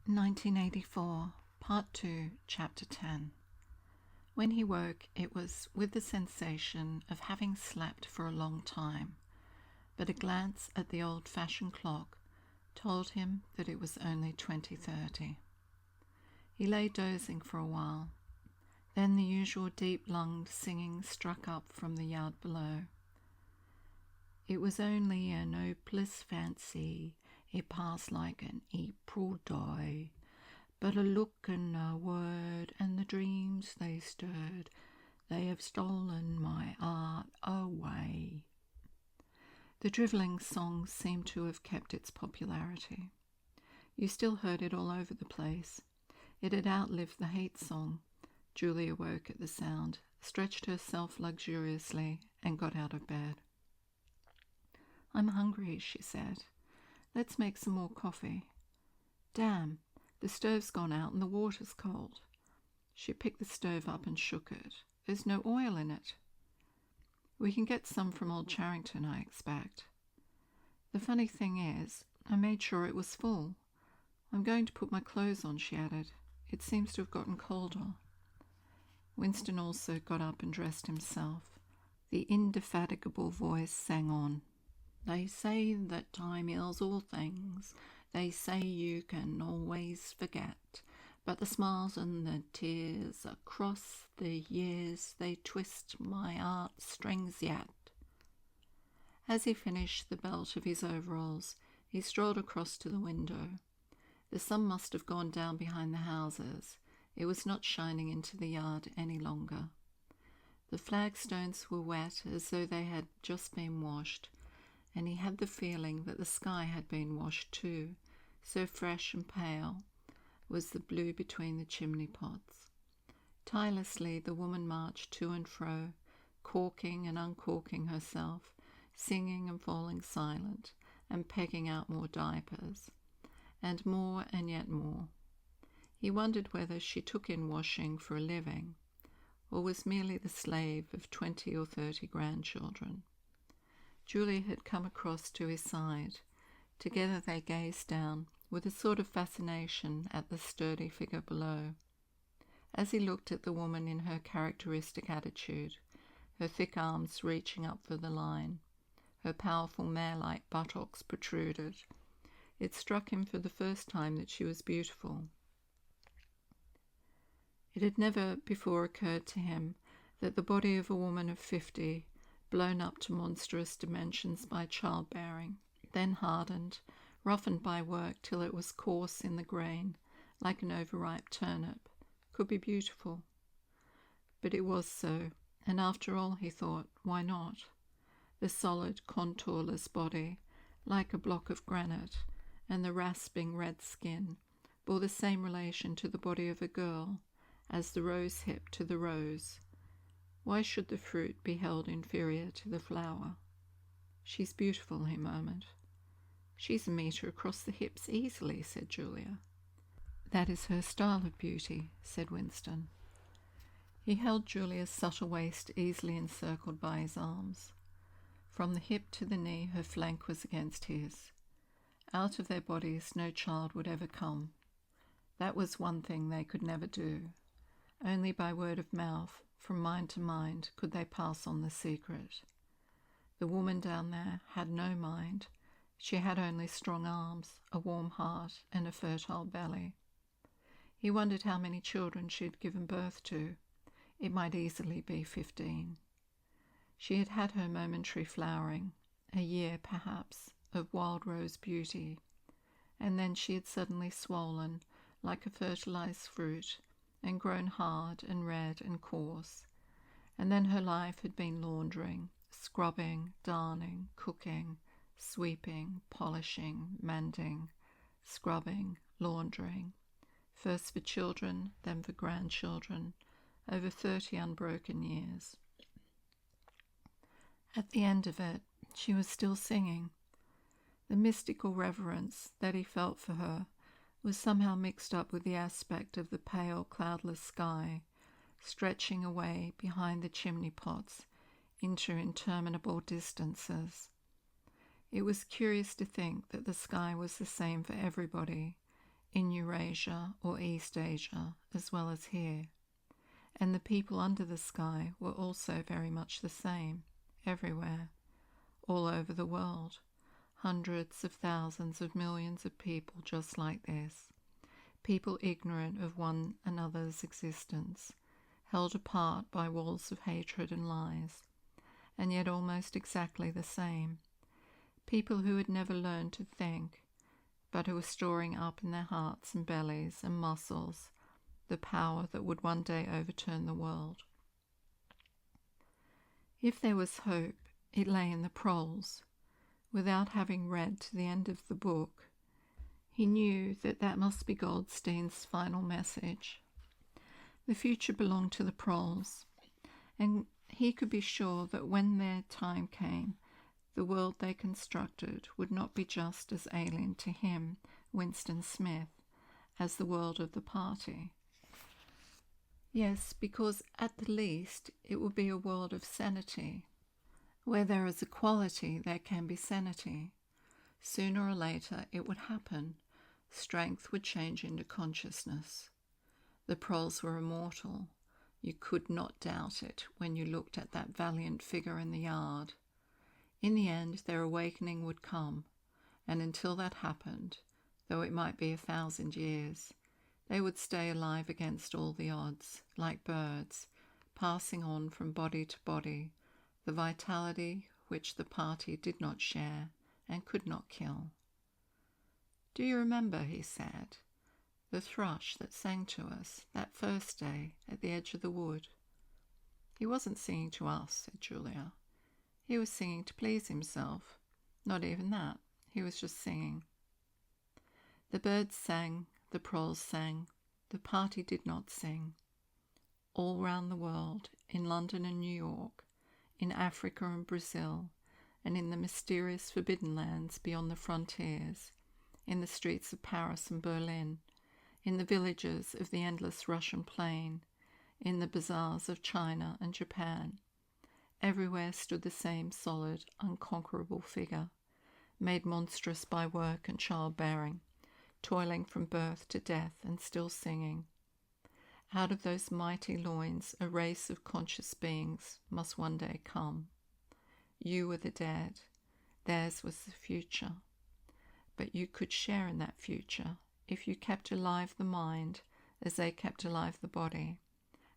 1984, Part 2, Chapter 10. When he woke, it was with the sensation of having slept for a long time, but a glance at the old-fashioned clock told him that it was only 20:30. He lay dozing for a while. Then the usual deep-lunged singing struck up from the yard below. It was only an hopeless fancy, it passed like an April day, but a look and a word, and the dreams they stirred, they have stolen my heart away. The drivelling song seemed to have kept its popularity. You still heard it all over the place. It had outlived the hate song. Julia woke at the sound, stretched herself luxuriously, and got out of bed. "I'm hungry," she said. "Let's make some more coffee. Damn, the stove's gone out and the water's cold." She picked the stove up and shook it. "There's no oil in it." "We can get some from old Charrington, I expect." "The funny thing is, I made sure it was full. I'm going to put my clothes on," she added. "It seems to have gotten colder." Winston also got up and dressed himself. The indefatigable voice sang on. "They say that time heals all things. They say you can always forget. But the smiles and the tears across the years, they twist my heartstrings yet." As he finished the belt of his overalls, he strolled across to the window. The sun must have gone down behind the houses. It was not shining into the yard any longer. The flagstones were wet as though they had just been washed, and he had the feeling that the sky had been washed too, so fresh and pale was the blue between the chimney pots. Tirelessly the woman marched to and fro, corking and uncorking herself, singing and falling silent, and pegging out more diapers, and yet more. He wondered whether she took in washing for a living, or was merely the slave of 20 or 30 grandchildren. Julia had come across to his side. Together they gazed down, with a sort of fascination, at the sturdy figure below. As he looked at the woman in her characteristic attitude, her thick arms reaching up for the line, her powerful mare-like buttocks protruded, it struck him for the first time that she was beautiful. It had never before occurred to him that the body of a woman of 50, blown up to monstrous dimensions by childbearing, then hardened, roughened by work till it was coarse in the grain, like an overripe turnip, could be beautiful. But it was so, and after all, he thought, why not? The solid, contourless body, like a block of granite, and the rasping red skin, bore the same relation to the body of a girl as the rose hip to the rose. Why should the fruit be held inferior to the flower? "She's beautiful," he murmured. "She's a metre across the hips easily," said Julia. "That is her style of beauty," said Winston. He held Julia's subtle waist easily encircled by his arms. From the hip to the knee her flank was against his. Out of their bodies no child would ever come. That was one thing they could never do. Only by word of mouth, from mind to mind, could they pass on the secret. The woman down there had no mind. She had only strong arms, a warm heart, and a fertile belly. He wondered how many children she had given birth to. It might easily be 15. She had had her momentary flowering, a year, perhaps, of wild rose beauty, and then she had suddenly swollen like a fertilized fruit, and grown hard and red and coarse, and then her life had been laundering, scrubbing, darning, cooking, sweeping, polishing, mending, scrubbing, laundering, first for children, then for grandchildren, over 30 unbroken years. At the end of it, she was still singing. The mystical reverence that he felt for her was somehow mixed up with the aspect of the pale, cloudless sky, stretching away behind the chimney pots into interminable distances. It was curious to think that the sky was the same for everybody, in New Eurasia or East Asia as well as here, and the people under the sky were also very much the same, everywhere, all over the world, hundreds of thousands of millions of people just like this, people ignorant of one another's existence, held apart by walls of hatred and lies, and yet almost exactly the same, people who had never learned to think, but who were storing up in their hearts and bellies and muscles the power that would one day overturn the world. If there was hope, it lay in the proles. Without having read to the end of the book, he knew that that must be Goldstein's final message. The future belonged to the proles, and he could be sure that when their time came, the world they constructed would not be just as alien to him, Winston Smith, as the world of the party. Yes, because at the least it would be a world of sanity. Where there is equality, there can be sanity. Sooner or later it would happen. Strength would change into consciousness. The proles were immortal. You could not doubt it when you looked at that valiant figure in the yard. In the end, their awakening would come, and until that happened, though it might be 1,000 years, they would stay alive against all the odds, like birds, passing on from body to body, the vitality which the party did not share and could not kill. "Do you remember," he said, "the thrush that sang to us that first day at the edge of the wood?" "He wasn't singing to us," said Julia. "He was singing to please himself. Not even that. He was just singing." The birds sang, the proles sang, the party did not sing. All round the world, in London and New York, in Africa and Brazil, and in the mysterious forbidden lands beyond the frontiers, in the streets of Paris and Berlin, in the villages of the endless Russian plain, in the bazaars of China and Japan, everywhere stood the same solid, unconquerable figure, made monstrous by work and childbearing, toiling from birth to death and still singing. Out of those mighty loins a race of conscious beings must one day come. You were the dead. Theirs was the future. But you could share in that future if you kept alive the mind as they kept alive the body,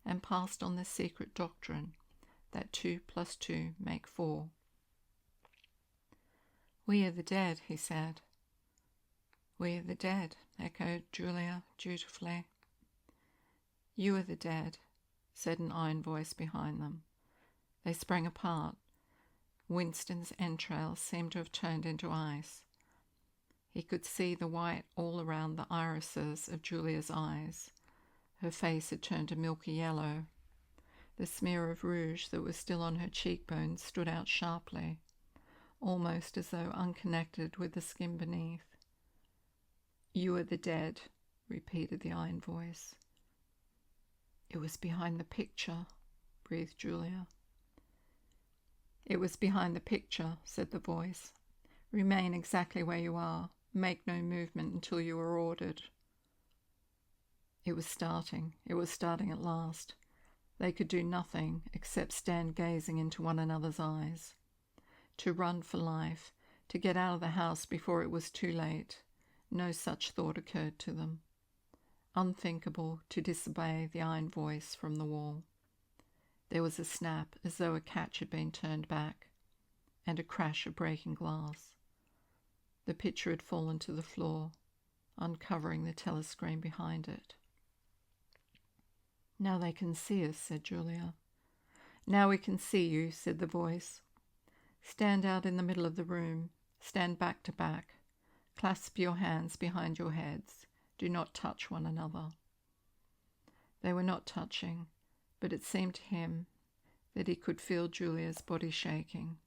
and passed on the secret doctrine that 2 + 2 make 4. "We are the dead," he said. "We are the dead," echoed Julia dutifully. "You are the dead," said an iron voice behind them. They sprang apart. Winston's entrails seemed to have turned into ice. He could see the white all around the irises of Julia's eyes. Her face had turned a milky yellow. The smear of rouge that was still on her cheekbones stood out sharply, almost as though unconnected with the skin beneath. "You are the dead," repeated the iron voice. "It was behind the picture," breathed Julia. "It was behind the picture," said the voice. "Remain exactly where you are. Make no movement until you are ordered." It was starting at last. They could do nothing except stand gazing into one another's eyes. To run for life, to get out of the house before it was too late, no such thought occurred to them. Unthinkable to disobey the iron voice from the wall. There was a snap as though a catch had been turned back, and a crash of breaking glass. The picture had fallen to the floor, uncovering the telescreen behind it. "Now they can see us," said Julia. "Now we can see you," said the voice. "Stand out in the middle of the room. Stand back to back. Clasp your hands behind your heads. Do not touch one another." They were not touching, but it seemed to him that he could feel Julia's body shaking.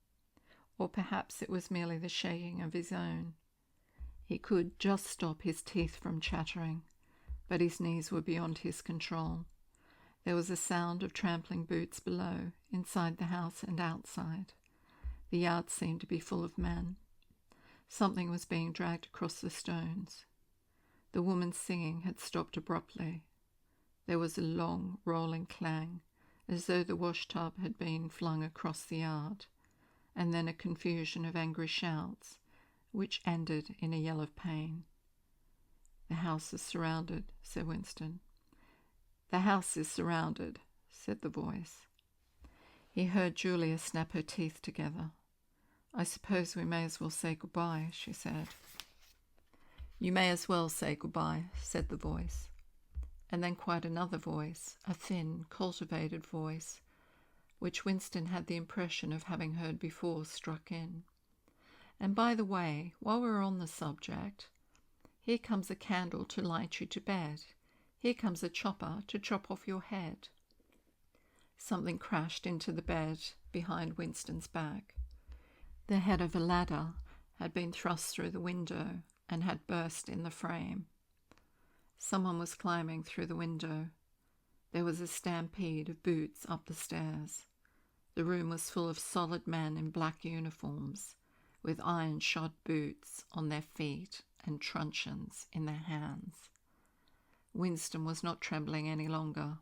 Or perhaps it was merely the shaking of his own. He could just stop his teeth from chattering, but his knees were beyond his control. There was a sound of trampling boots below, inside the house and outside. The yard seemed to be full of men. Something was being dragged across the stones. The woman's singing had stopped abruptly. There was a long, rolling clang, as though the wash-tub had been flung across the yard, and then a confusion of angry shouts, which ended in a yell of pain. "The house is surrounded," said Winston. "The house is surrounded," said the voice. He heard Julia snap her teeth together. "I suppose we may as well say goodbye," she said. "You may as well say goodbye," said the voice. And then quite another voice, a thin, cultivated voice, which Winston had the impression of having heard before, struck in. "And by the way, while we're on the subject, here comes a candle to light you to bed. Here comes a chopper to chop off your head." Something crashed into the bed behind Winston's back. The head of a ladder had been thrust through the window and had burst in the frame. Someone was climbing through the window. There was a stampede of boots up the stairs. The room was full of solid men in black uniforms, with iron-shod boots on their feet and truncheons in their hands. Winston was not trembling any longer.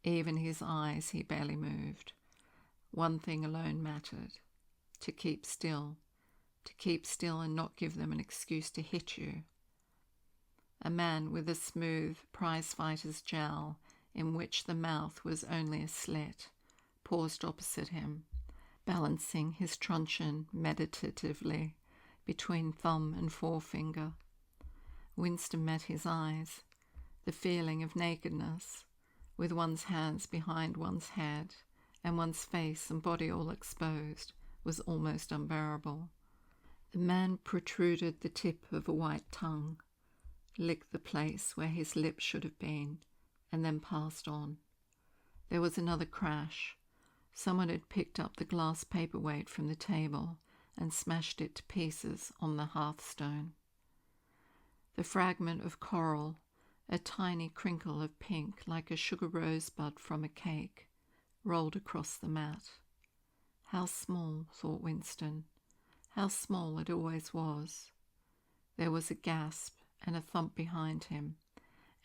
Even his eyes he barely moved. One thing alone mattered: to keep still and not give them an excuse to hit you. A man with a smooth prize-fighter's jowl, in which the mouth was only a slit, paused opposite him, balancing his truncheon meditatively between thumb and forefinger. Winston met his eyes. The feeling of nakedness, with one's hands behind one's head and one's face and body all exposed, was almost unbearable. The man protruded the tip of a white tongue, licked the place where his lips should have been, and then passed on. There was another crash. Someone had picked up the glass paperweight from the table and smashed it to pieces on the hearthstone. The fragment of coral, a tiny crinkle of pink like a sugar rosebud from a cake, rolled across the mat. How small, thought Winston. How small it always was. There was a gasp and a thump behind him,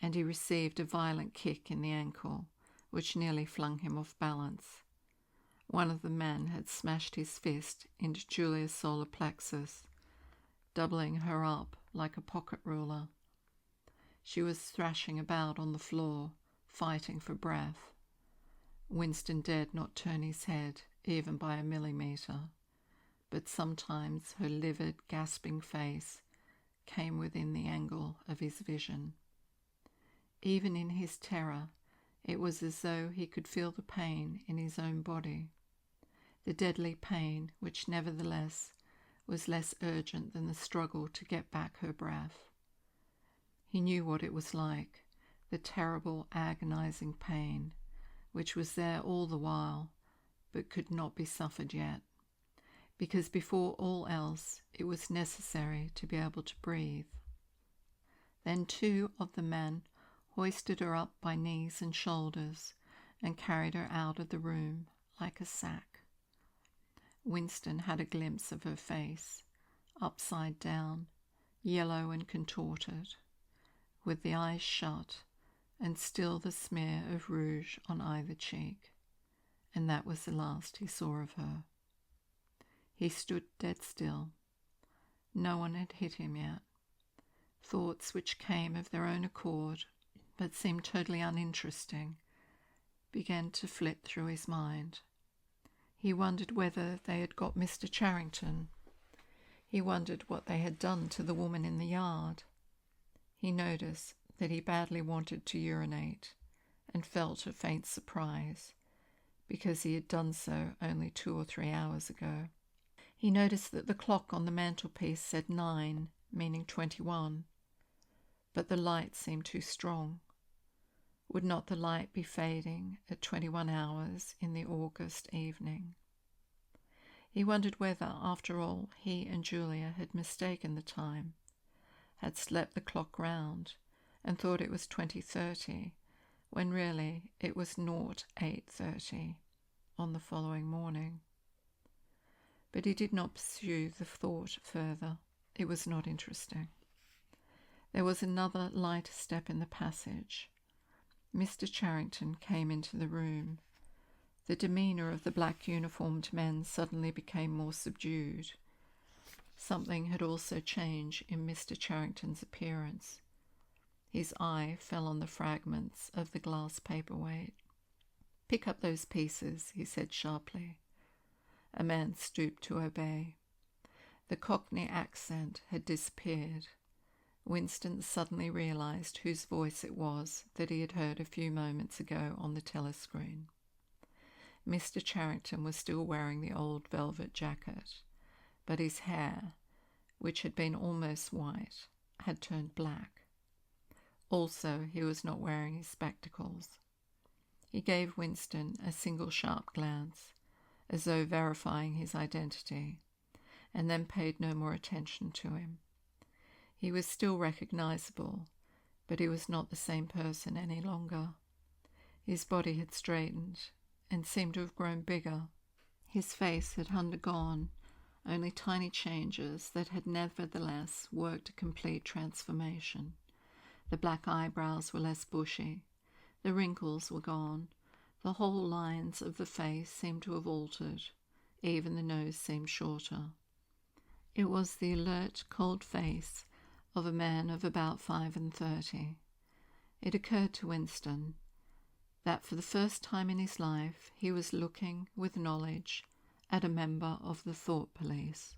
and he received a violent kick in the ankle, which nearly flung him off balance. One of the men had smashed his fist into Julia's solar plexus, doubling her up like a pocket ruler. She was thrashing about on the floor, fighting for breath. Winston dared not turn his head, even by a millimetre, but sometimes her livid, gasping face came within the angle of his vision. Even in his terror, it was as though he could feel the pain in his own body, the deadly pain which nevertheless was less urgent than the struggle to get back her breath. He knew what it was like, the terrible, agonizing pain, which was there all the while, but could not be suffered yet, because before all else it was necessary to be able to breathe. Then 2 of the men hoisted her up by knees and shoulders and carried her out of the room like a sack. Winston had a glimpse of her face, upside down, yellow and contorted, with the eyes shut and still the smear of rouge on either cheek, and that was the last he saw of her. He stood dead still. No one had hit him yet. Thoughts which came of their own accord, but seemed totally uninteresting, began to flit through his mind. He wondered whether they had got Mr. Charrington. He wondered what they had done to the woman in the yard. He noticed that he badly wanted to urinate, and felt a faint surprise, because he had done so only 2 or 3 hours ago. He noticed that the clock on the mantelpiece said 9, meaning 21, but the light seemed too strong. Would not the light be fading at 21 hours in the August evening? He wondered whether, after all, he and Julia had mistaken the time, had slept the clock round, and thought it was 20:30, when really it was 08:30 on the following morning. But he did not pursue the thought further. It was not interesting. There was another lighter step in the passage. Mr. Charrington came into the room. The demeanour of the black uniformed men suddenly became more subdued. Something had also changed in Mr. Charrington's appearance. His eye fell on the fragments of the glass paperweight. "Pick up those pieces," he said sharply. A man stooped to obey. The Cockney accent had disappeared. Winston suddenly realised whose voice it was that he had heard a few moments ago on the telescreen. Mr. Charrington was still wearing the old velvet jacket, but his hair, which had been almost white, had turned black. Also, he was not wearing his spectacles. He gave Winston a single sharp glance, as though verifying his identity, and then paid no more attention to him. He was still recognisable, but he was not the same person any longer. His body had straightened and seemed to have grown bigger. His face had undergone only tiny changes that had nevertheless worked a complete transformation. The black eyebrows were less bushy. The wrinkles were gone. The whole lines of the face seemed to have altered. Even the nose seemed shorter. It was the alert, cold face of a man of about 35. It occurred to Winston that for the first time in his life he was looking with knowledge at a member of the thought police.